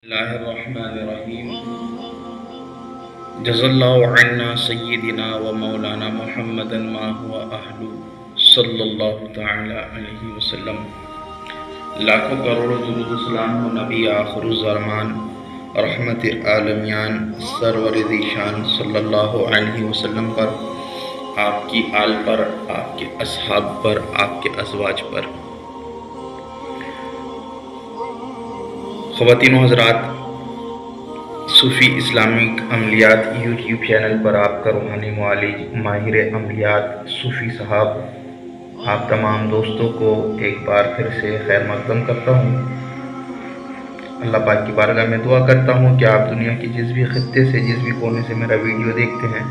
اللہ الرحمن الرحیم جزا اللہ عنا سیدنا و مولانا محمد ما هو اہل صلی اللہ تعالی علیہ وسلم۔ لاکھوں کروڑوں درود و سلام ہو نبی آخر الزمان رحمت عالمیان سرور ذیشان صلی اللہ علیہ وسلم پر، آپ کی آل پر، آپ کے اصحاب پر، آپ کے ازواج پر۔ خواتین و حضرات، صوفی اسلامک عملیات یوٹیوب چینل پر آپ کا روحانی معالج ماہر عملیات صوفی صاحب آپ تمام دوستوں کو ایک بار پھر سے خیر مقدم کرتا ہوں۔ اللہ پاک کی بارگاہ میں دعا کرتا ہوں کہ آپ دنیا کی جس بھی خطے سے، جس بھی کونے سے میرا ویڈیو دیکھتے ہیں،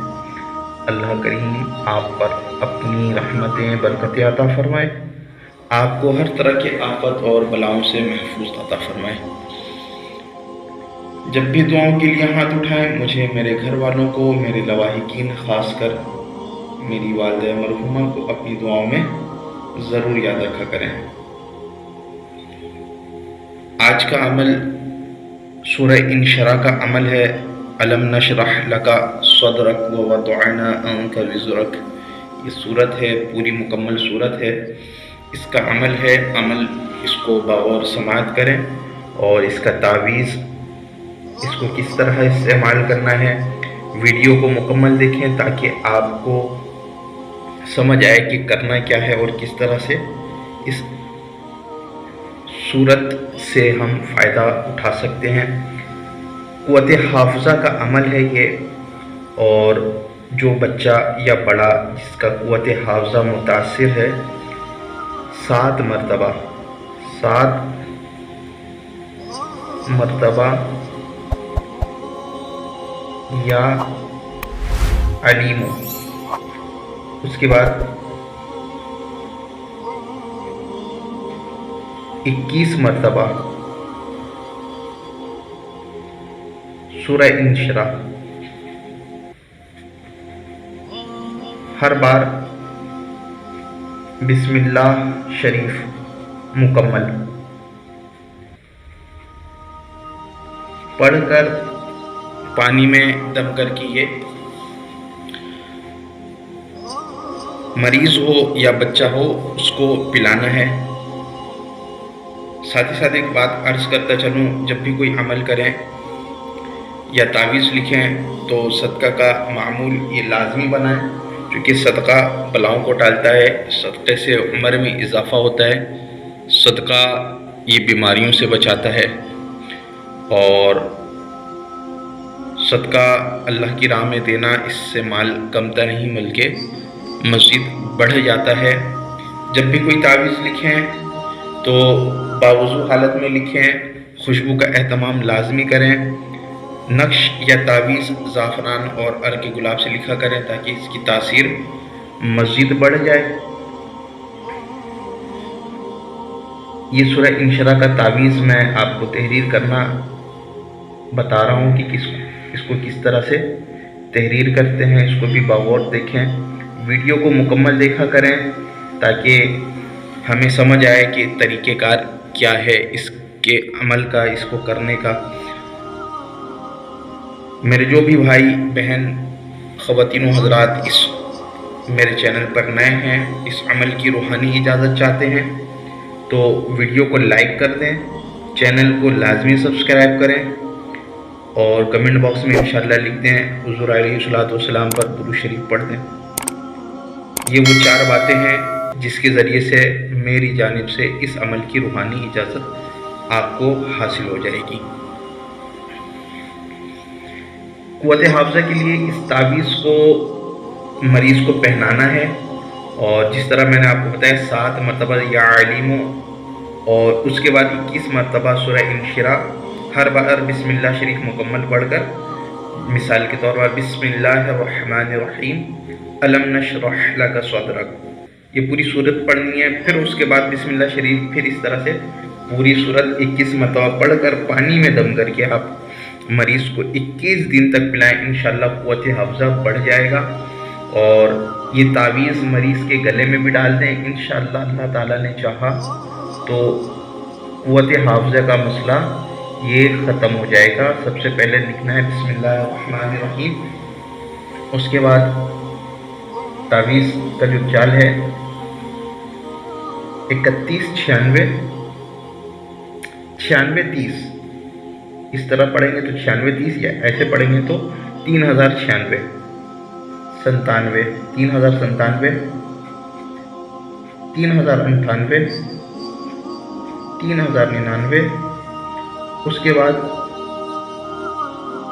اللہ کریم آپ پر اپنی رحمتیں برکتیں عطا فرمائے، آپ کو ہر طرح کے آفت اور بلاؤں سے محفوظ عطا فرمائے۔ جب بھی دعاؤں کے لیے ہاتھ اٹھائیں، مجھے، میرے گھر والوں کو، میرے لواحقین، خاص کر میری والدہ مرحومہ کو اپنی دعاؤں میں ضرور یاد رکھا کریں۔ آج کا عمل سورہ انشراح کا عمل ہے۔ الم نشرح لک صدرک ووضعنا عنک وزرک، یہ صورت ہے، پوری مکمل صورت ہے، اس کا عمل ہے۔ اس کو بغور سماعت کریں، اور اس کا تعویذ، اس کو کس طرح استعمال کرنا ہے، ویڈیو کو مکمل دیکھیں تاکہ آپ کو سمجھ آئے کہ کرنا کیا ہے اور کس طرح سے اس صورت سے ہم فائدہ اٹھا سکتے ہیں۔ قوت حافظہ کا عمل ہے یہ، اور جو بچہ یا بڑا جس کا قوت حافظہ متاثر ہے، 7 مرتبہ یا علیم، اس کے بعد 21 مرتبہ سورہ انشراح، ہر بار بسم اللہ شریف مکمل پڑھ کر پانی میں دم کر کے یہ مریض ہو یا بچہ ہو اس کو پلانا ہے۔ ساتھ ہی ساتھ ایک بات عرض کرتا چلوں، جب بھی کوئی عمل کریں یا تعویذ لکھیں تو صدقہ کا معمول یہ لازمی بنائیں، کیونکہ صدقہ بلاؤں کو ٹالتا ہے، صدقے سے عمر میں اضافہ ہوتا ہے، صدقہ یہ بیماریوں سے بچاتا ہے، اور صدقہ اللہ کی راہ میں دینا، اس سے مال کمتا نہیں بلکہ مزید بڑھ جاتا ہے۔ جب بھی کوئی تعویذ لکھیں تو باوضو حالت میں لکھیں، خوشبو کا اہتمام لازمی کریں، نقش یا تعویذ زعفران اور عرق گلاب سے لکھا کریں تاکہ اس کی تاثیر مزید بڑھ جائے۔ یہ سورہ انشراح کا تعویذ میں آپ کو تحریر کرنا بتا رہا ہوں کہ اس کو کس طرح سے تحریر کرتے ہیں، اس کو بھی بغور دیکھیں، ویڈیو کو مکمل دیکھا کریں تاکہ ہمیں سمجھ آئے کہ طریقہ کار کیا ہے اس کے عمل کا، اس کو کرنے کا۔ میرے جو بھی بھائی بہن خواتین و حضرات اس میرے چینل پر نئے ہیں، اس عمل کی روحانی اجازت چاہتے ہیں تو ویڈیو کو لائک کر دیں، چینل کو لازمی سبسکرائب کریں، اور کمنٹ باکس میں انشاءاللہ لکھ دیں حضور علیہ الصلوۃ والسلام پر درود شریف پڑھ دیں۔ یہ وہ 4 باتیں ہیں جس کے ذریعے سے میری جانب سے اس عمل کی روحانی اجازت آپ کو حاصل ہو جائے گی۔ قوت حافظہ کے لیے اس تعویذ کو مریض کو پہنانا ہے، اور جس طرح میں نے آپ کو بتایا 7 مرتبہ یا علیم، اور اس کے بعد 21 مرتبہ سورہ انشراح، ہر بار بسم اللہ شریف مکمل پڑھ کر، مثال کے طور پر بسم اللہ الرحمن الرحیم الم نشرح لک صدرک، یہ پوری صورت پڑھنی ہے، پھر اس کے بعد بسم اللہ شریف، پھر اس طرح سے پوری صورت 21 مرتبہ پڑھ کر پانی میں دم کر کے آپ مریض کو 21 دن تک پلائیں، انشاءاللہ قوت حافظہ بڑھ جائے گا۔ اور یہ تعویذ مریض کے گلے میں بھی ڈال دیں، انشاءاللہ اللہ تعالیٰ نے چاہا تو قوت حافظہ کا مسئلہ یہ ختم ہو جائے گا۔ سب سے پہلے لکھنا ہے بسم اللہ الرحمن الرحیم، اس کے بعد تعویذ کا جو چال ہے 31 96 96 30، اس طرح پڑھیں گے تو 96 30، یا ایسے پڑھیں گے تو 3096 97 3097 3098 3099، اس کے بعد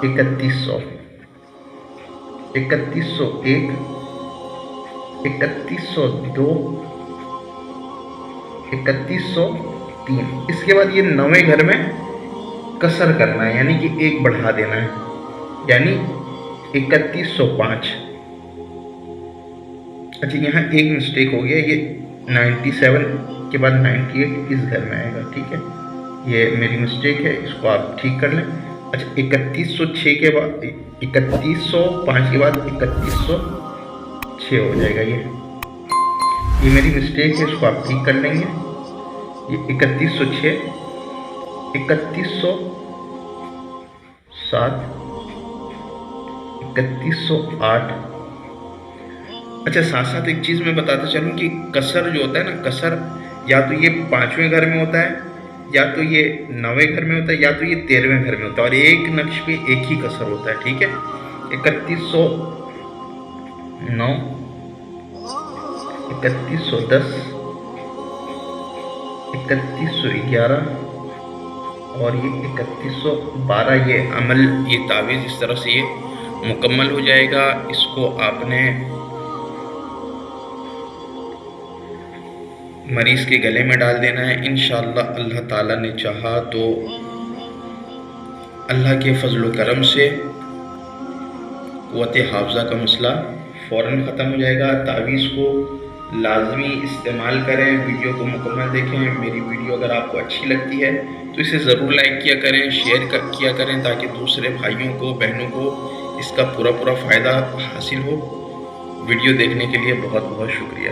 3100 3101 3102 3103۔ اس کے بعد یہ 9ویں گھر میں کسر کرنا ہے، یعنی کہ ایک بڑھا دینا ہے، یعنی 3105۔ اچھا یہاں ایک مسٹیک ہو گیا، یہ 97 کے بعد 98 اس گھر میں آئے گا، ٹھیک ہے، یہ میری مسٹیک ہے، اس کو آپ ٹھیک کر لیں۔ اچھا 3106 کے بعد 3105 کے بعد 3106 ہو جائے گا، یہ میری مسٹیک ہے، اس کو آپ ٹھیک کر لیں گے۔ یہ 3106 3107 3108۔ اچھا ساتھ ساتھ ایک چیز میں بتاتا چلوں کہ کسر جو ہوتا ہے نا، کسر یا تو یہ 5ویں گھر میں ہوتا ہے، یا تو یہ 9ویں گھر میں ہوتا ہے، یا تو یہ 13ویں گھر میں ہوتا ہے، اور ایک نقش پہ ایک ہی کسر ہوتا ہے، ٹھیک ہے۔ 3109 3110 3111 اور یہ 3112۔ یہ عمل، یہ تعویذ اس طرح سے یہ مکمل ہو جائے گا۔ اس کو آپ نے مریض کے گلے میں ڈال دینا ہے، انشاءاللہ اللہ تعالیٰ نے چاہا تو اللہ کے فضل و کرم سے قوت حافظہ کا مسئلہ فوراً ختم ہو جائے گا۔ تعویذ کو لازمی استعمال کریں، ویڈیو کو مکمل دیکھیں۔ میری ویڈیو اگر آپ کو اچھی لگتی ہے تو اسے ضرور لائک کیا کریں، شیئر کیا کریں، تاکہ دوسرے بھائیوں کو، بہنوں کو اس کا پورا فائدہ حاصل ہو۔ ویڈیو دیکھنے کے لیے بہت بہت شکریہ۔